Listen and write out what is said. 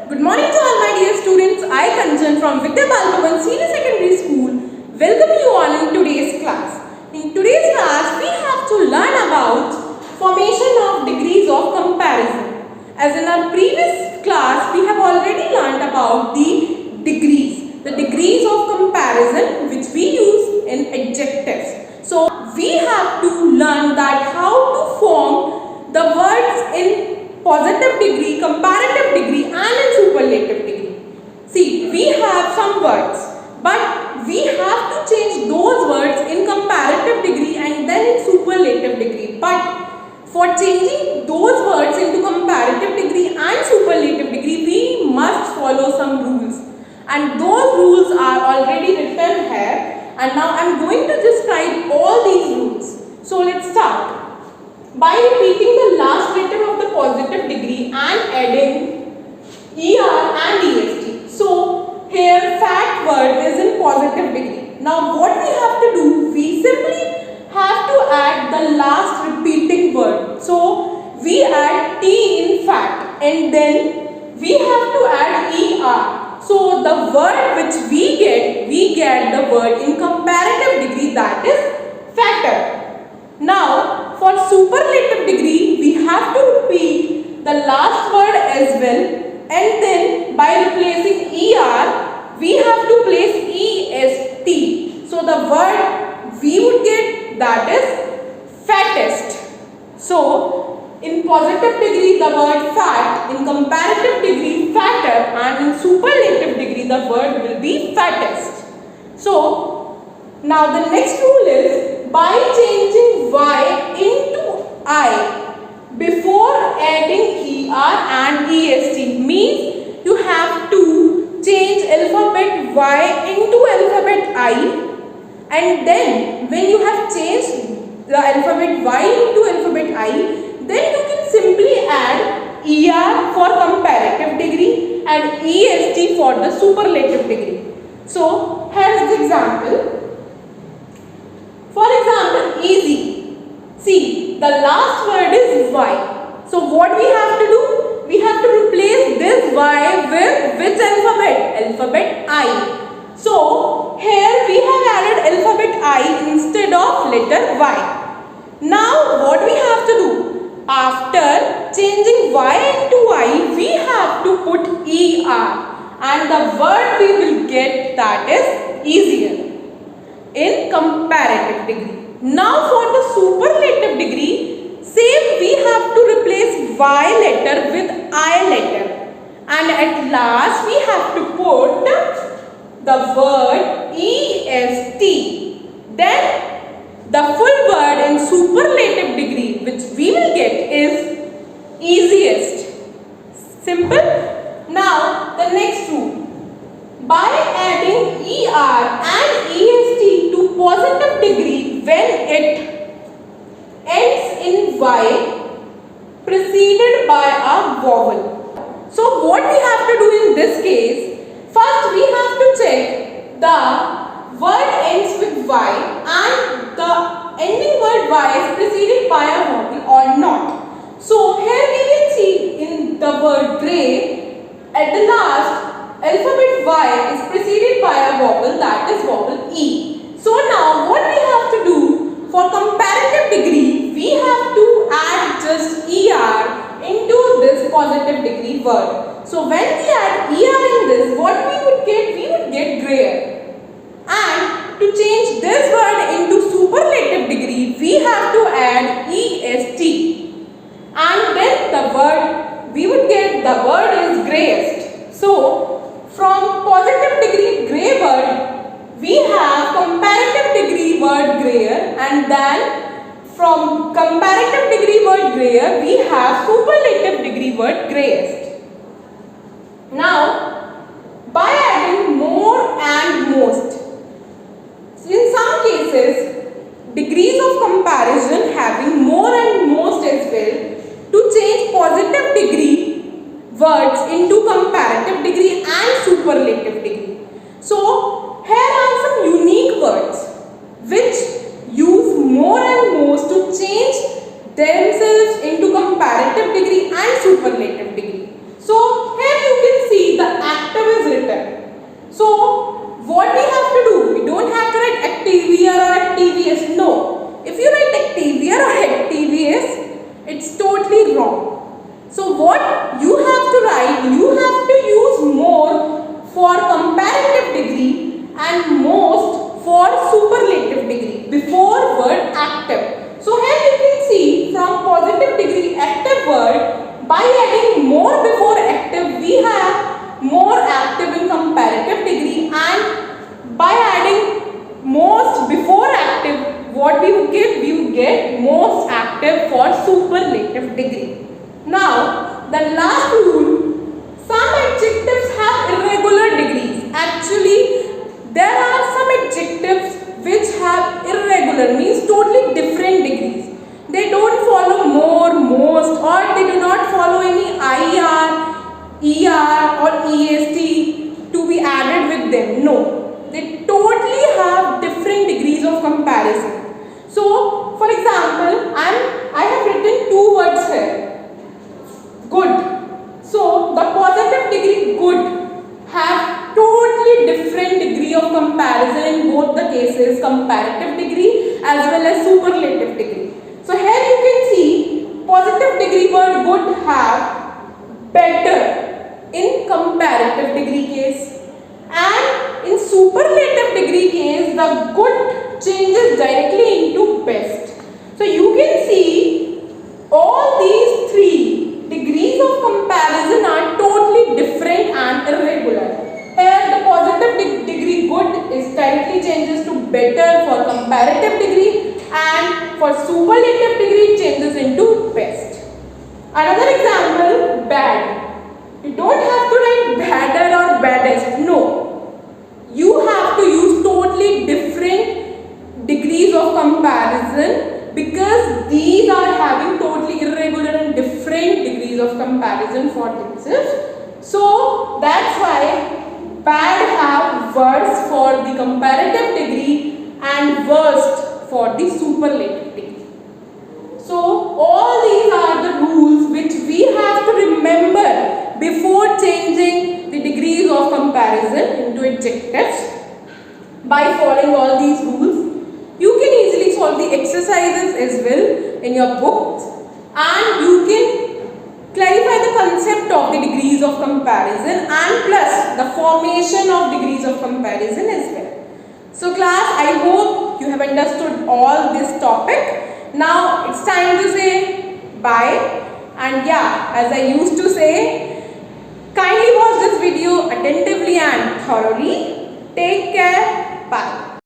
Good morning to all my dear students. I Kanchan from Vidya Balbhavan Senior Secondary School. Welcome you all in today's class. In today's class, we have to learn about formation of degrees of comparison. As in our previous class, we have already learned about the degrees of comparison which we use in adjectives. So we have to learn that how to form the words in positive degree, comparative degree and in superlative degree. See, we have some words, but we have to change those words in comparative degree and then in superlative degree. But for changing those words into comparative degree and superlative degree, we must follow some rules. And those rules are already written here. And now I am going to just write all these rules. So let's start. By repeating the last letter of the positive degree and adding ER and EST. So here fat word is in positive degree. Now what we have to do, we simply have to add the last repeating word. So we add T in fat and then we have to add ER. So the word which we get the word in comparative degree, that is fatter. Now for superlative degree, we have to repeat the last word as well, and then by replacing ER, we have to place EST. So the word we would get, that is fattest. So in positive degree the word fat, in comparative degree fatter, and in superlative degree the word will be fattest. So now the next rule is, by changing Y into I before adding ER and EST, means you have to change alphabet Y into alphabet I, and then when you have changed the alphabet Y into alphabet I, then you can simply add ER for comparative degree and EST for the superlative degree. So here is the example. For example, easy. See, the last word is Y. So what we have to do? We have to replace this Y with which alphabet? Alphabet I. So here we have added alphabet I instead of letter Y. Now what we have to do? After changing Y into I, we have to put ER. And the word we will get, that is easier in comparative degree. Now for the superlative degree, same we have to replace Y letter with I letter. And at last we have to put the word EST. Then the full word in superlative degree which we will get is easiest. Simple. Now the next rule. By adding ER and EST to positive degree when it ends in Y preceded by a vowel. So what we have to do in this case, first we have to check the word ends with Y and the ending word Y is preceded by a vowel or not. So here we can see in the word grey, at the last alphabet Y is preceded by a vowel, that is vowel E. So now what we have to do, for comparative degree, we have to add just ER into this positive degree word. So when we add ER in this, what we would get grayer. And to change this word into superlative degree, we have to add EST. And then the word, we would get the word is greyest. So from positive degree grey word, we have comparative degree word grayer, and then from comparative degree word grayer, we have superlative degree word greyest. Now, by adding more and most, in some cases, degrees of comparison having more and most as well, to change positive degree words into comparative degree and superlative degree. So here are some unique words which use more and most to change themselves into comparative degree and superlative degree. So here you can see It's totally wrong. So what you have to write, you have to use more for comparative degree and most for superlative degree before word active. So here you can see from positive degree active word, by adding more before active we have more active in comparative degree, and by adding most before active, what we would get? We would get most active for superlative degree. Now, the last rule, some adjectives have irregular degrees. Actually, there are some adjectives which have irregular, means totally different degrees. They don't follow more, most, or they do not follow any IR, ER or EST to be added with them. No, they totally have different degrees of comparison. So, for example, I have written two words here. Good. So, the positive degree good have totally different degree of comparison in both the cases, comparative degree as well as superlative degree. So, here you can see positive degree word good have better in comparative degree case, and in superlative degree case the good changes directly into best. So you can see all these three degrees of comparison are totally different and irregular. Here the positive degree good is directly changes to better for comparative degree, and for superlative degree changes into best. Another example, bad. You don't have to write badder or baddest. No. You have to use totally different degrees of comparison, because these are having totally irregular and different degrees of comparison for themselves. So that's why bad have worse for the comparative degree and worst for the superlative degree. So all these are the rules which we have to remember before changing the degrees of comparison into adjectives. By following all these rules, you can easily solve the exercises as well in your books, and you can clarify the concept of the degrees of comparison and plus the formation of degrees of comparison as well. So class, I hope you have understood all this topic. Now it's time to say bye, and yeah, as I used to say, kindly watch this video attentively and thoroughly.